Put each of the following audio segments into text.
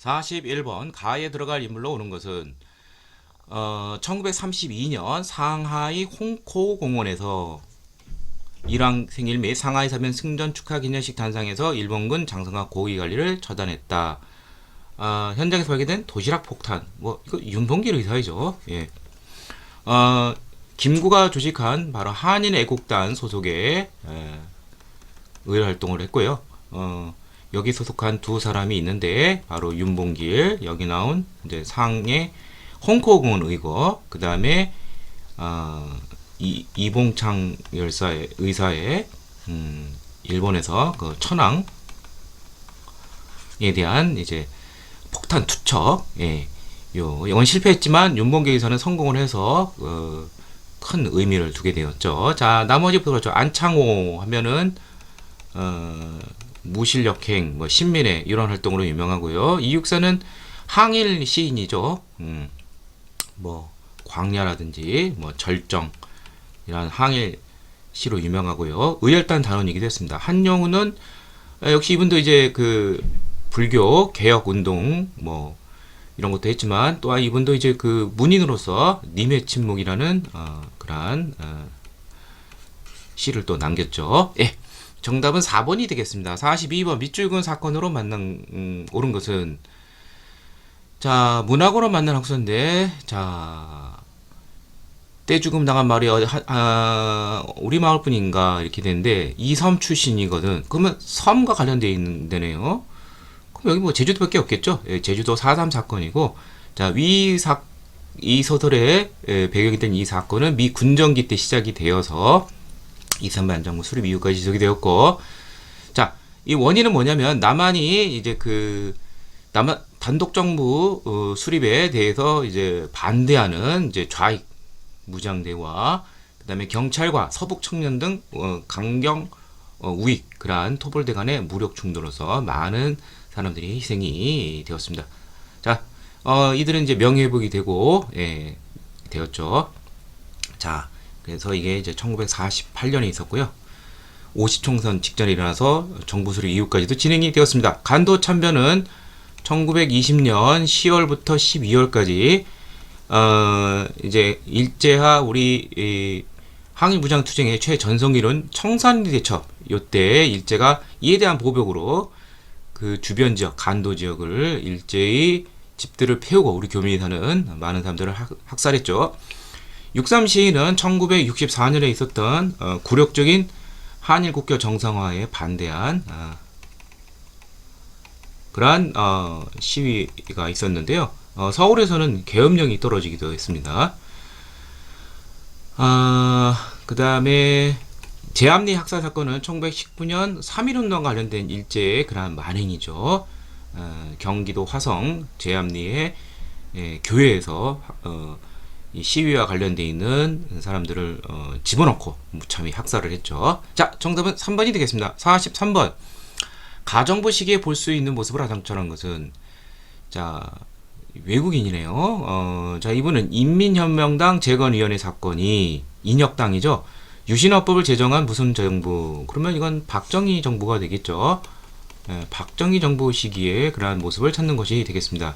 41번 가에 들어갈 인물로 오는 것은 1932년 상하이 홍코 공원에서 일왕 생일 및 상하이 사변 승전 축하 기념식 단상에서 일본군 장성과 고위 관리를 처단했다. 현장에서 발견된 도시락 폭탄, 뭐 이거 윤봉길 의사이죠. 예. 김구가 조직한 바로 한인 애국단 소속의 의회 활동을 했고요. 여기 소속한 두 사람이 있는데 바로 윤봉길, 여기 나온 이제 상해 홍코공원 의거, 그 다음에 이봉창 열사의 의사의 일본에서 그 천황에 대한 이제 폭탄 투척, 예, 이건 실패했지만 윤봉길 의사는 성공을 해서 큰 의미를 두게 되었죠. 자, 나머지부터 그렇죠. 안창호 하면은 무실력행, 뭐 신민회 이런 활동으로 유명하고요. 이육사는 항일 시인이죠. 뭐 광야라든지 뭐 절정 이런 항일 시로 유명하고요. 의열단 단원이기도 했습니다. 한영우는 역시 이분도 이제 그 불교 개혁 운동 뭐 이런 것도 했지만 또한 이분도 이제 그 문인으로서 님의 침묵이라는 그러한 시를 또 남겼죠. 예. 정답은 4번이 되겠습니다. 42번 밑줄근 사건으로 옳은 것은 자, 문학으로 만난 학생인데 자, 떼죽음 당한 말이 우리 마을뿐인가 이렇게 되는데 이섬 출신이거든. 그러면 섬과 관련되어 있는 데네요. 그럼 여기 뭐 제주도밖에 없겠죠. 예, 제주도 4.3 사건이고 자, 이 소설의 배경이 된 이 사건은 미 군정기 때 시작이 되어서 이산배 안정부 수립 이후까지 지속이 되었고, 자, 이 원인은 뭐냐면 남한이 이제 그 남한 단독 정부 수립에 대해서 이제 반대하는 이제 좌익 무장대와 그다음에 경찰과 서북 청년 등 강경 우익 그러한 토벌대 간의 무력 충돌로서 많은 사람들이 희생이 되었습니다. 자, 이들은 이제 명예회복이 되고 되었죠. 자. 그래서 이게 이제 1948년에 있었고요. 50총선 직전에 일어나서 정부 수립 이후까지도 진행이 되었습니다. 간도 참변은 1920년 10월부터 12월까지 이제 일제하 우리 항일 무장 투쟁의 최전성기는 청산리 대첩 요때 일제가 이에 대한 보복으로 그 주변 지역 간도 지역을 일제의 집들을 패우고 우리 교민이 사는 많은 사람들을 학살했죠. 6.3 시위는 1964년에 있었던 굴욕적인 한일 국교 정상화에 반대한 그러한 시위가 있었는데요. 서울에서는 계엄령이 떨어지기도 했습니다. 그 다음에 제암리 학살 사건은 1919년 3.1운동과 관련된 일제의 그러한 만행이죠. 경기도 화성 제암리의 교회에서 이 시위와 관련되어 있는 사람들을 집어넣고 무참히 학살을 했죠. 자, 정답은 3번이 되겠습니다. 43번. 가정부 시기에 볼 수 있는 모습을 아장철한 것은 자, 외국인이네요. 자, 이분은 인민혁명당 재건위원회 사건이 인혁당이죠. 유신헌법을 제정한 무슨 정부? 그러면 이건 박정희 정부가 되겠죠. 박정희 정부 시기에 그러한 모습을 찾는 것이 되겠습니다.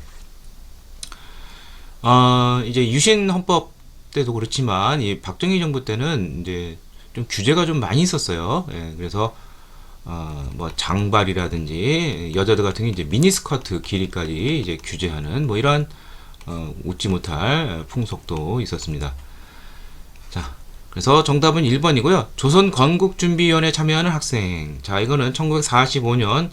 이제 유신 헌법 때도 그렇지만 이 박정희 정부 때는 이제 좀 규제가 좀 많이 있었어요. 예, 그래서 뭐 장발이라든지 여자들 같은 게 이제 미니스커트 길이까지 이제 규제하는 뭐 이러한 웃지 못할 풍속도 있었습니다. 자, 그래서 정답은 1번이고요. 조선 건국준비위원회 참여하는 학생. 자, 이거는 1945년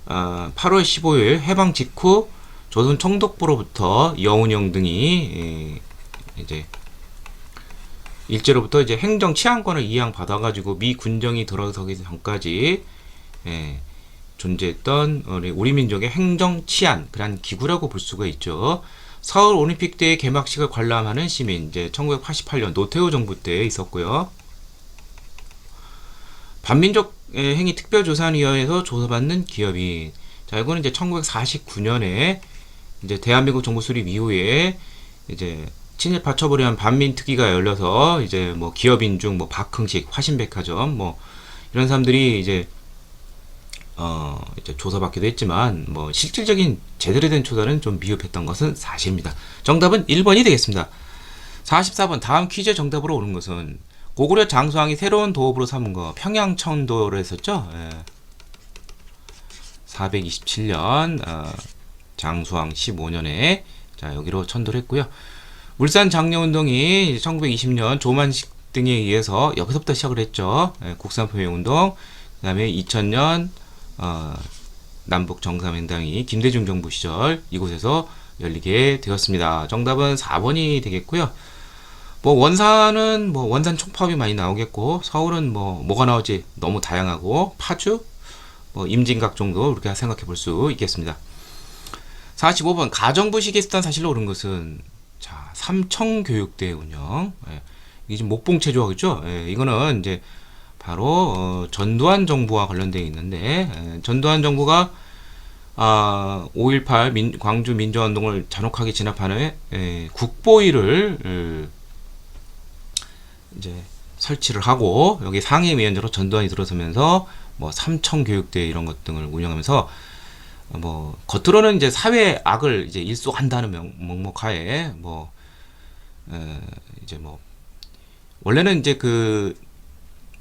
8월 15일 해방 직후 조선 총독부로부터 여운형 등이 이제 일제로부터 이제 행정 치안권을 이양받아가지고 미 군정이 들어서기 전까지 존재했던 우리 민족의 행정 치안 그런 기구라고 볼 수가 있죠. 서울 올림픽 대회 개막식을 관람하는 시민 이제 1988년 노태우 정부 때 있었고요. 반민족 행위 특별조사위원회에서 조사받는 기업인. 자, 이거는 이제 1949년에 이제 대한민국 정부 수립 이후에 이제 친일파 처벌에 한 반민특위가 열려서 이제 뭐 기업인 중 뭐 박흥식, 화신백화점 뭐 이런 사람들이 이제 이제 조사받기도 했지만 뭐 실질적인 제대로 된 조사는 좀 미흡했던 것은 사실입니다. 정답은 1번이 되겠습니다. 44번 다음 퀴즈 정답으로 오른 것은 고구려 장수왕이 새로운 도읍으로 삼은 거 평양천도로 했었죠. 427년 장수왕 15년에 자 여기로 천도를 했고요. 울산 장려운동이 1920년 조만식 등에 의해서 여기서부터 시작을 했죠. 국산포용운동. 그 다음에 2000년 남북 정상회담이 김대중 정부 시절 이곳에서 열리게 되었습니다. 정답은 4번이 되겠고요. 뭐 원산은 뭐 원산 총파업이 많이 나오겠고 서울은 뭐가 나올지 너무 다양하고 파주, 뭐 임진각 정도 이렇게 생각해 볼 수 있겠습니다. 45번 가정부 시기했던 사실로 옳은 것은 자 삼청교육대 운영. 이게 지금 목봉체조하겠죠. 이거는 이제 바로 전두환 정부와 관련되어 있는데 전두환 정부가 5.18 광주 민주화운동을 잔혹하게 진압하는 국보위를 이제 설치를 하고 여기 상임위원장으로 전두환이 들어서면서 뭐 삼청교육대 이런 것 등을 운영하면서 뭐 겉으로는 이제 사회 악을 이제 일소한다는 명목하에 이제 뭐 원래는 이제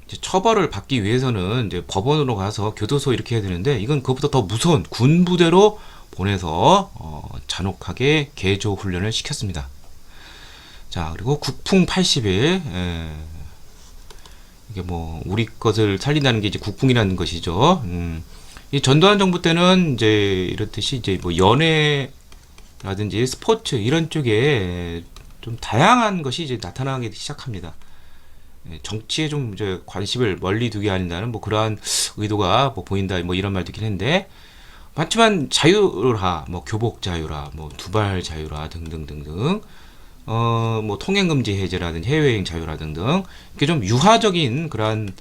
이제 처벌을 받기 위해서는 이제 법원으로 가서 교도소 이렇게 해야 되는데 이건 그것보다 더 무서운 군부대로 보내서 잔혹하게 개조 훈련을 시켰습니다. 자 그리고 국풍 80일 이게 뭐 우리 것을 살린다는 게 이제 국풍이라는 것이죠. 이 전두환 정부 때는 이제 이렇듯이 이제 뭐 연애라든지 스포츠 이런 쪽에 좀 다양한 것이 이제 나타나기 시작합니다. 정치에 좀 이제 관심을 멀리 두게 한다는 뭐 그러한 의도가 뭐 보인다 뭐 이런 말도 있긴 했는데 맞지만 자유라 뭐 교복 자유라 뭐 두발 자유라 등등등등 뭐 통행금지 해제라든지 해외여행 자유라 등등 이렇게 좀 유화적인 그러한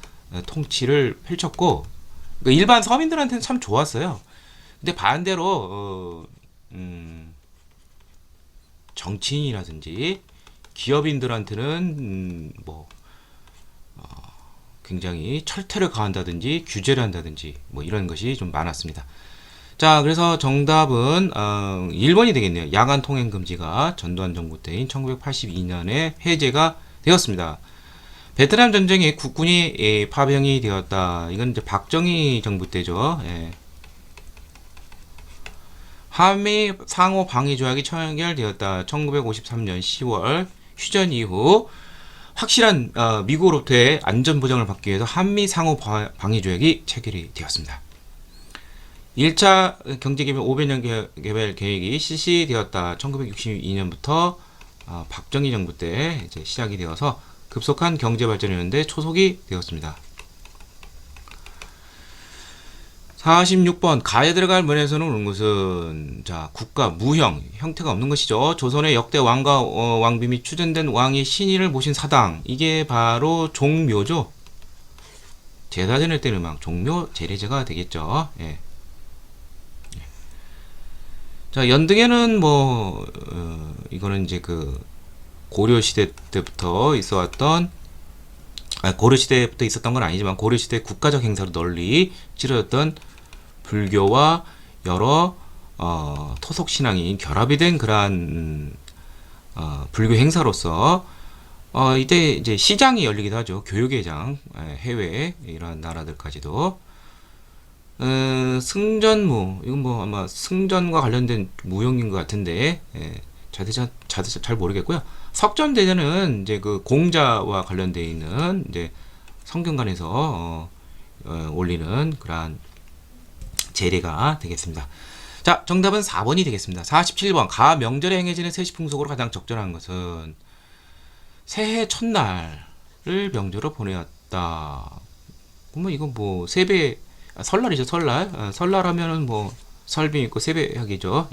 통치를 펼쳤고 그러니까 일반 서민들한테는 참 좋았어요. 근데 반대로 정치인이라든지 기업인들한테는 뭐 굉장히 철퇴를 가한다든지 규제를 한다든지 뭐 이런 것이 좀 많았습니다. 자 그래서 정답은 1번이 되겠네요. 야간 통행 금지가 전두환 정부 때인 1982년에 해제가 되었습니다. 베트남 전쟁에 국군이 파병이 되었다. 이건 이제 박정희 정부 때죠. 한미 상호 방위 조약이 체결되었다. 1953년 10월 휴전 이후 확실한 미국으로부터의 안전 보장을 받기 위해서 한미 상호 방위 조약이 체결이 되었습니다. 1차 경제개발 500년 개발 계획이 실시되었다. 1962년부터 박정희 정부 때 이제 시작이 되어서 급속한 경제 발전이었는데 초속이 되었습니다. 46번 가에 들어갈 문에서는 오는 것은 자 국가 무형 형태가 없는 것이죠. 조선의 역대 왕과 왕비 및 추전된 왕이 신의를 모신 사당 이게 바로 종묘죠. 제사 지낼 때는 막 종묘 제례제가 되겠죠. 자 연등에는 뭐 이거는 이제 고려 시대 때부터 있어왔던 고려 시대부터 있었던 건 아니지만 고려 시대 국가적 행사로 널리 치러졌던 불교와 여러 토속 신앙이 결합이 된 그러한 불교 행사로서 이때 이제 시장이 열리기도 하죠. 교육회장 해외 이런 나라들까지도 승전무 이건 뭐 아마 승전과 관련된 무용인 것 같은데 자세히 잘 모르겠고요. 석전대제는 이제 공자와 관련되어 있는 이제 성균관에서 올리는 그러한 제례가 되겠습니다. 자, 정답은 4번이 되겠습니다. 47번 가 명절에 행해지는 세시풍속으로 가장 적절한 것은 새해 첫날을 명절로 보내었다. 그러면 이건 뭐 세배 설날이죠. 설날 하면은 뭐 설빙 있고 세배하기죠.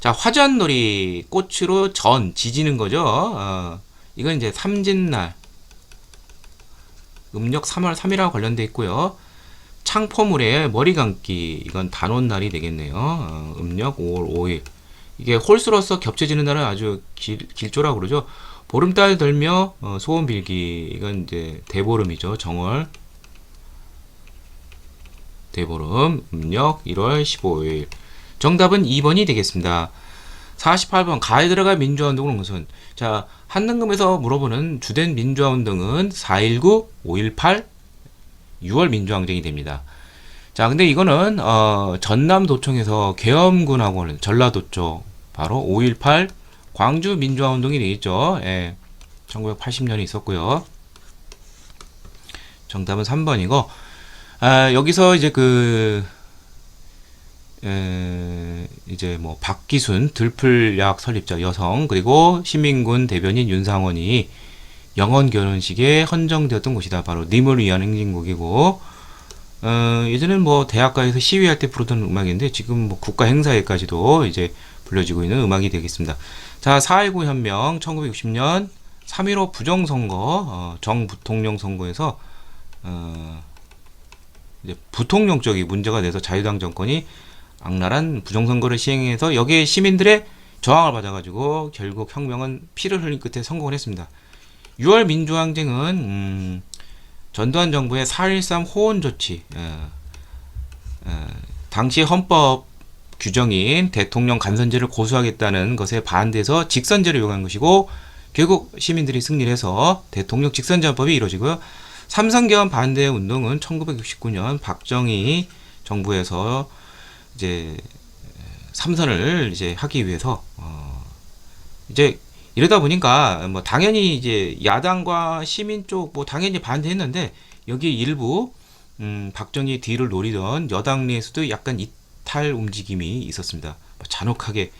자 화전놀이 꽃으로 지지는 거죠. 이건 이제 삼진날 음력 3월 3일하고 관련돼 있고요. 창포물에 머리 감기 이건 단오날이 되겠네요. 음력 5월 5일 이게 홀수로서 겹쳐지는 날은 아주 길조라고 그러죠. 보름달 들며 소원 빌기 이건 이제 대보름이죠. 정월 대보름 음력 1월 15일. 정답은 2번이 되겠습니다. 48번 가에 들어갈 민주화운동은 무슨? 자, 한능금에서 물어보는 주된 민주화운동은 4.19, 5.18, 6월 민주항쟁이 됩니다. 자, 근데 이거는 전남도청에서 계엄군하고 하는 전라도 쪽 바로 5.18 광주 민주화운동이 되겠죠. 예, 1980년에 있었고요. 정답은 3번이고, 여기서 이제 이제 뭐 박기순 들풀약 설립자 여성, 그리고 시민군 대변인 윤상원이 영혼 결혼식에 헌정되었던 곳이다. 바로 님을 위한 행진곡이고, 예전엔 뭐 대학가에서 시위할 때 부르던 음악인데 지금 뭐 국가 행사에까지도 이제 불려지고 있는 음악이 되겠습니다. 자, 4.19 혁명 1960년 3.15 부정선거, 정부통령 선거에서 이제 부통령 쪽이 문제가 돼서 자유당 정권이 악랄한 부정선거를 시행해서 여기에 시민들의 저항을 받아가지고 결국 혁명은 피를 흘린 끝에 성공을 했습니다. 6월 민주항쟁은 전두환 정부의 4.13 호원 조치, 당시 헌법 규정인 대통령 간선제를 고수하겠다는 것에 반대해서 직선제를 요구한 것이고, 결국 시민들이 승리를 해서 대통령 직선제헌법이 이루어지고요. 삼선개헌 반대 운동은 1969년 박정희 정부에서 이제 삼선을 이제 하기 위해서 이제 이러다 보니까 뭐 당연히 이제 야당과 시민 쪽 뭐 당연히 반대했는데, 여기 일부 박정희 뒤를 노리던 여당 내에서도 약간 이탈 움직임이 있었습니다. 뭐 잔혹하게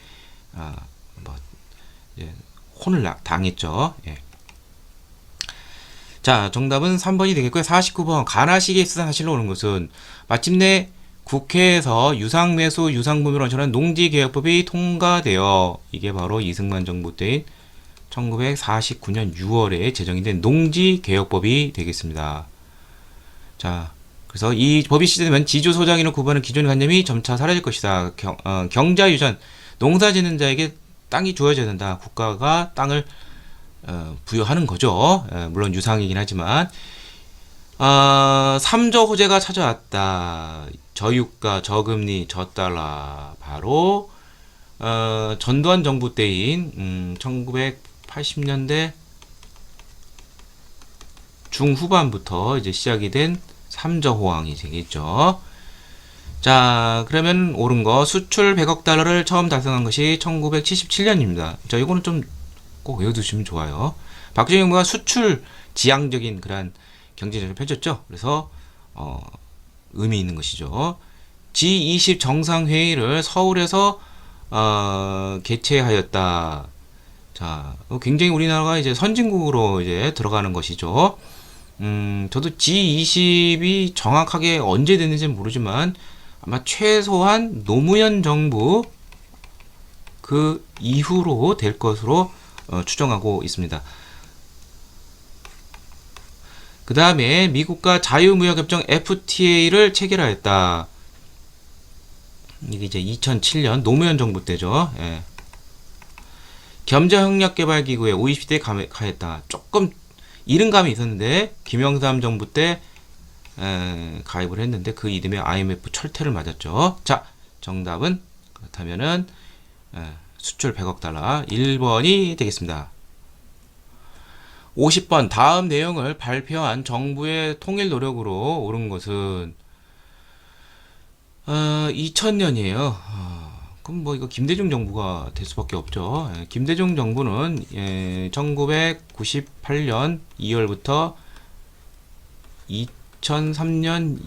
뭐 예, 혼을 당했죠. 예. 자, 정답은 3번이 되겠고요. 49번 가나시계 수사사실로 오는 것은 마침내 국회에서 유상매수 유상분묘를 원천한 농지개혁법이 통과되어, 이게 바로 이승만 정부 때인 1949년 6월에 제정이 된 농지개혁법이 되겠습니다. 자, 그래서 이 법이 시행되면 지주소장인을 구분하는 기존의 관념이 점차 사라질 것이다. 경자유전, 농사짓는 자에게 땅이 주어져야 된다. 국가가 땅을 부여하는 거죠. 물론 유상이긴 하지만 3조 호재가 찾아왔다. 저유가, 저금리, 저달러. 바로 전두환 정부 때인 1980년대 중후반부터 이제 시작이 된 3조 호황이 되겠죠. 자, 그러면 옳은 거, 수출 100억 달러를 처음 달성한 것이 1977년입니다. 자, 이거는 좀 꼭 외워두시면 좋아요. 박정희 정부가 수출 지향적인 그런 경제정책을 펼쳤죠. 그래서 의미 있는 것이죠. G20 정상회의를 서울에서 개최하였다. 자, 굉장히 우리나라가 이제 선진국으로 이제 들어가는 것이죠. 저도 G20이 정확하게 언제 됐는지는 모르지만 아마 최소한 노무현 정부 그 이후로 될 것으로 추정하고 있습니다. 그 다음에 미국과 자유무역협정 FTA를 체결하였다. 이게 이제 2007년 노무현 정부 때죠. 예. 경제협력개발기구에 OECD 가입했다. 조금 이른 감이 있었는데 김영삼 정부 때 가입을 했는데 그 이듬해 IMF 철퇴를 맞았죠. 자, 정답은 그렇다면은 수출 100억 달러 1번이 되겠습니다. 50번 다음 내용을 발표한 정부의 통일 노력으로 옳은 것은 2000년이에요. 그럼 뭐 이거 김대중 정부가 될 수밖에 없죠. 김대중 정부는 1998년 2월부터 2003년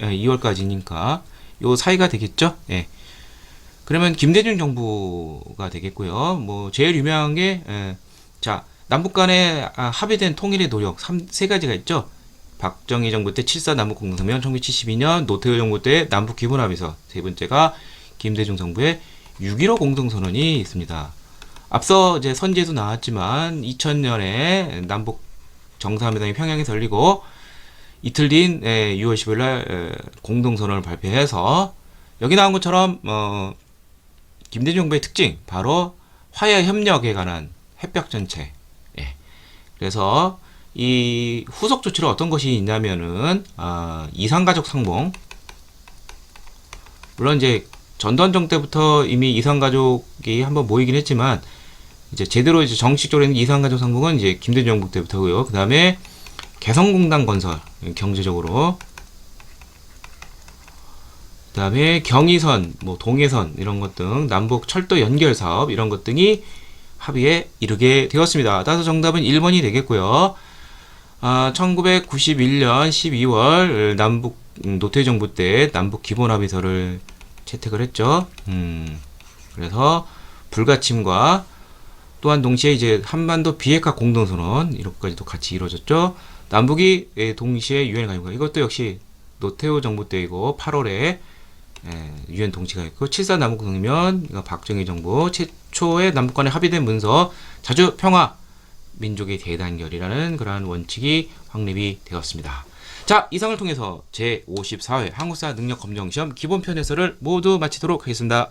2월까지니까 요 사이가 되겠죠. 예. 그러면 김대중 정부가 되겠고요. 뭐 제일 유명한 게 자, 남북 간에 합의된 통일의 노력 세 가지가 있죠. 박정희 정부 때 7.4 남북공동성명, 1972년 노태우 정부 때 남북 기본합의서, 세 번째가 김대중 정부의 6.15 공동선언이 있습니다. 앞서 이제 선제도 나왔지만 2000년에 남북 정상회담이 평양에서 열리고 이틀 뒤인 6월 10일 날 공동선언을 발표해서 여기 나온 것처럼 김대중 정부의 특징 바로 화해 협력에 관한 협약 전체. 예. 그래서 이 후속 조치로 어떤 것이 있냐면은 이산가족 상봉. 물론 이제 전두환 때부터 이미 이산가족이 한번 모이긴 했지만 이제 제대로 이제 정식적으로 있는 이산가족 상봉은 이제 김대중 정부 때부터고요. 그 다음에 개성공단 건설 경제적으로. 그 다음에 경의선, 뭐 동해선 이런 것 등 남북 철도 연결 사업 이런 것 등이 합의에 이르게 되었습니다. 따라서 정답은 1번이 되겠고요. 1991년 12월 남북 노태우 정부 때 남북 기본 합의서를 채택을 했죠. 그래서 불가침과 또한 동시에 이제 한반도 비핵화 공동선언 이런 것까지도 같이 이루어졌죠. 남북이 동시에 유엔에 가입니다. 이것도 역시 노태우 정부 때이고 8월에 유엔 동치가 있고 7.4 남북동맹 박정희 정부 최초의 남북 간에 합의된 문서 자주 평화 민족의 대단결이라는 그러한 원칙이 확립이 되었습니다. 자, 이상을 통해서 제54회 한국사 능력 검정 시험 기본편 해설을 모두 마치도록 하겠습니다.